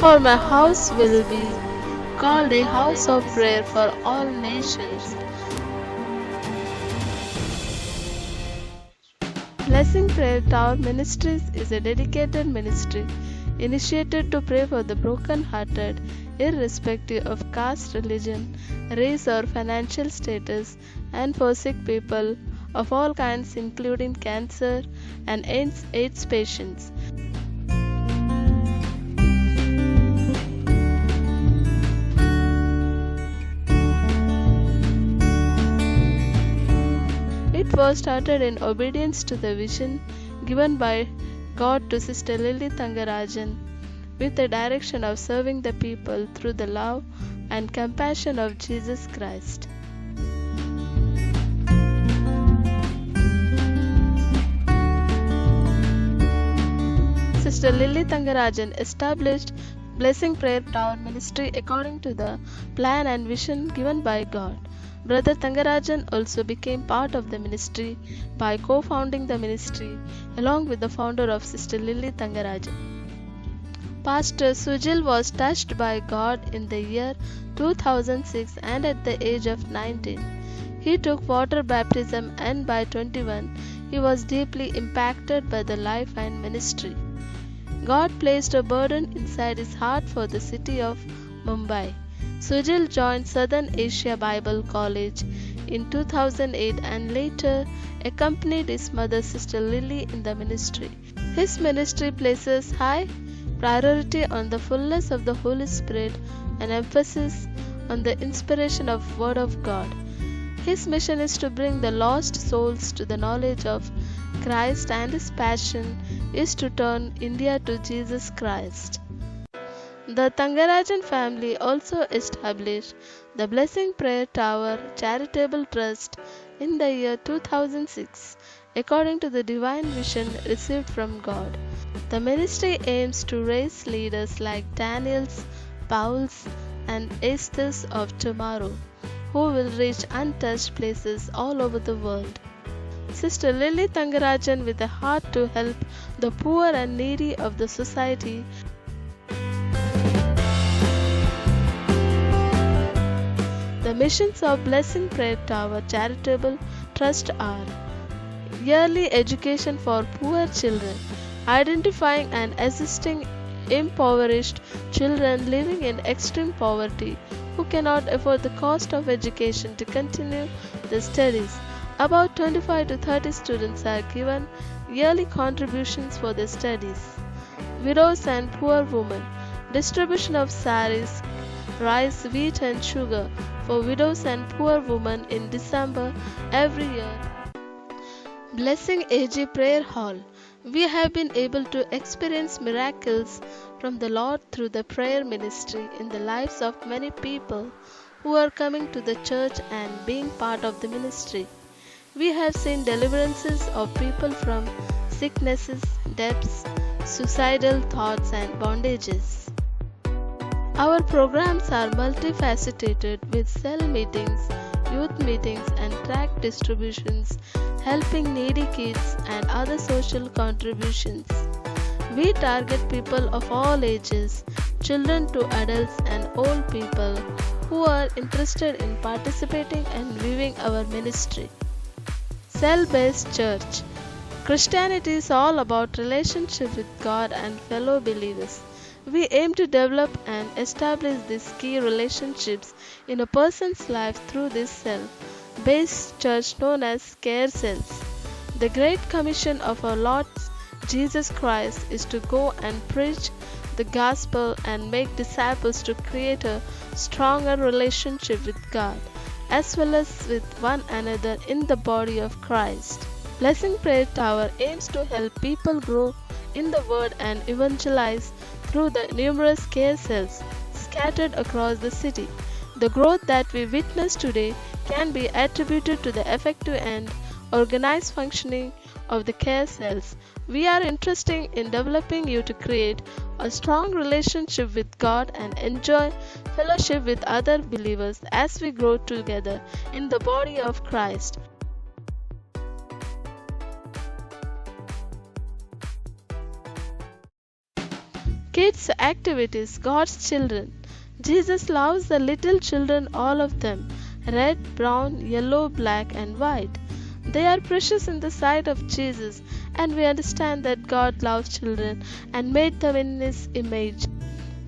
For my house will be called a house of prayer for all nations. Blessing Prayer Tower Ministries is a dedicated ministry initiated to pray for the broken-hearted, irrespective of caste, religion, race, or financial status, and for sick people of all kinds, including cancer and AIDS patients. It was started in obedience to the vision given by God to Sister Lily Thangarajan with the direction of serving the people through the love and compassion of Jesus Christ. Sister Lily Thangarajan established Blessing Prayer Tower Ministry according to the plan and vision given by God. Brother Thangarajan also became part of the ministry by co-founding the ministry along with the founder of Sister Lily Thangarajan. Pastor Sujil was touched by God in the year 2006 and at the age of 19. He took water baptism and by 21 he was deeply impacted by the life and ministry. God placed a burden inside his heart for the city of Mumbai. Sujil joined Southern Asia Bible College in 2008 and later accompanied his mother Sister Lily in the ministry. His ministry places high priority on the fullness of the Holy Spirit and emphasis on the inspiration of Word of God. His mission is to bring the lost souls to the knowledge of Christ, and his passion is to turn India to Jesus Christ. The Thangarajan family also established the Blessing Prayer Tower Charitable Trust in the year 2006 according to the divine vision received from God. The ministry aims to raise leaders like Daniels, Pauls, and Esthers of tomorrow who will reach untouched places all over the world. Sister Lily Thangarajan, with a heart to help the poor and needy of the society, the missions of Blessing Prayer Tower Charitable Trust are yearly education for poor children, identifying and assisting impoverished children living in extreme poverty who cannot afford the cost of education to continue their studies. About 25 to 30 students are given yearly contributions for their studies. Widows and poor women, distribution of saris, rice, wheat and sugar for widows and poor women in December every year. Blessing AG Prayer Hall. We have been able to experience miracles from the Lord through the prayer ministry in the lives of many people who are coming to the church and being part of the ministry. We have seen deliverances of people from sicknesses, deaths, suicidal thoughts, and bondages. Our programs are multifaceted with cell meetings, youth meetings, and tract distributions, helping needy kids and other social contributions. We target people of all ages, children to adults and old people who are interested in participating and viewing our ministry. Cell-based church. Christianity is all about relationship with God and fellow believers. We aim to develop and establish these key relationships in a person's life through this cell-based church known as care cells. The Great Commission of our Lord Jesus Christ is to go and preach the gospel and make disciples to create a stronger relationship with God as well as with one another in the body of Christ. Blessing Prayer Tower aims to help people grow in the Word and evangelize through the numerous care cells scattered across the city. The growth that we witness today can be attributed to the effective and organized functioning of the care cells. We are interested in developing you to create a strong relationship with God and enjoy fellowship with other believers as we grow together in the body of Christ. Kids activities, God's children. Jesus loves the little children, all of them, red, brown, yellow, black, and white. They are precious in the sight of Jesus, and we understand that God loves children and made them in His image.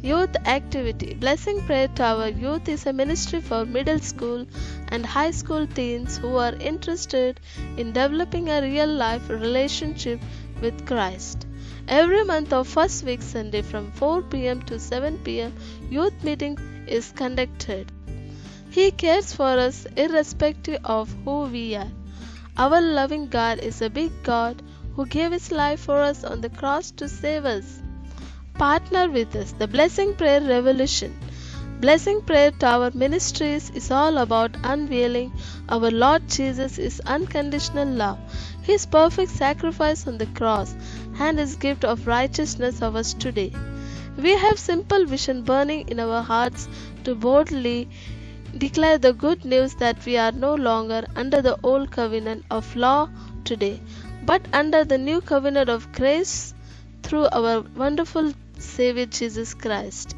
Youth activity. Blessing Prayer Tower Youth is a ministry for middle school and high school teens who are interested in developing a real life relationship with Christ. Every month of first week Sunday from 4 p.m. to 7 p.m. youth meeting is conducted. He cares for us irrespective of who we are. Our loving God is a big God who gave His life for us on the cross to save us. Partner with us, the Blessing Prayer Revolution. Blessing Prayer Tower Ministries is all about unveiling our Lord Jesus' unconditional love, His perfect sacrifice on the cross, and His gift of righteousness of us today. We have simple vision burning in our hearts to boldly declare the good news that we are no longer under the old covenant of law today, but under the new covenant of grace through our wonderful Savior Jesus Christ.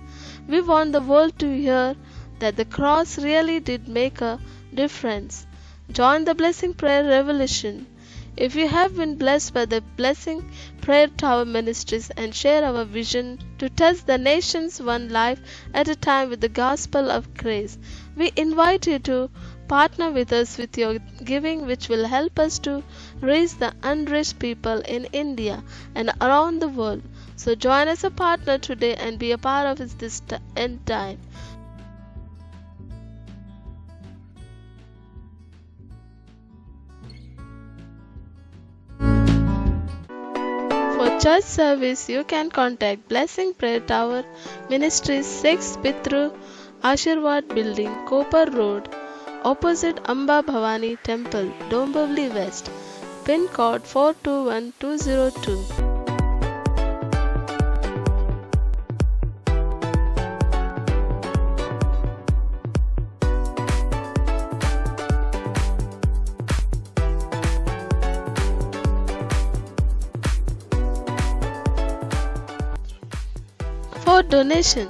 We want the world to hear that the cross really did make a difference. Join the Blessing Prayer Revolution. If you have been blessed by the Blessing Prayer Tower Ministries and share our vision to touch the nations one life at a time with the gospel of grace, we invite you to partner with us with your giving, which will help us to reach the unreached people in India and around the world. So join as a partner today and be a part of this end time. For church service, you can contact Blessing Prayer Tower Ministries 6 Pitru Ashirwad Building, Kopar Road, opposite Amba Bhavani Temple, Dombivli West, pin code 421202. For donation,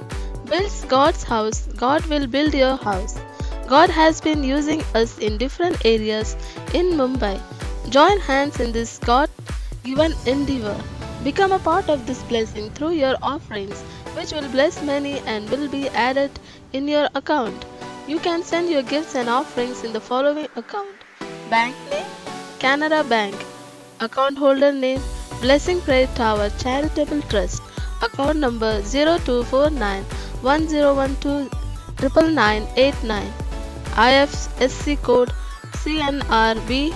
builds God's house, God will build your house. God has been using us in different areas in Mumbai. Join hands in this God-given endeavor. Become a part of this blessing through your offerings, which will bless many and will be added in your account. You can send your gifts and offerings in the following account. Bank name, Canara Bank. Account holder name, Blessing Prayer Tower Charitable Trust. Account number 0249 1012 99989. IFSC code CNRB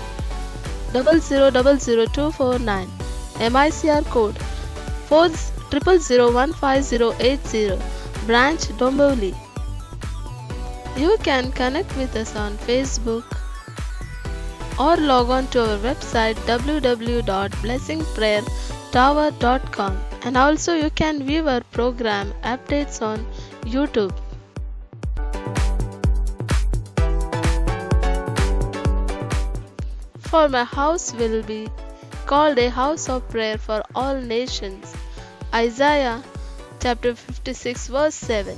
0000249. MICR code 40015080. Branch Dombivli. You can connect with us on Facebook or log on to our website www.blessingprayertower.com, and also you can view our program updates on YouTube. For my house will be called a house of prayer for all nations. Isaiah chapter 56 verse 7.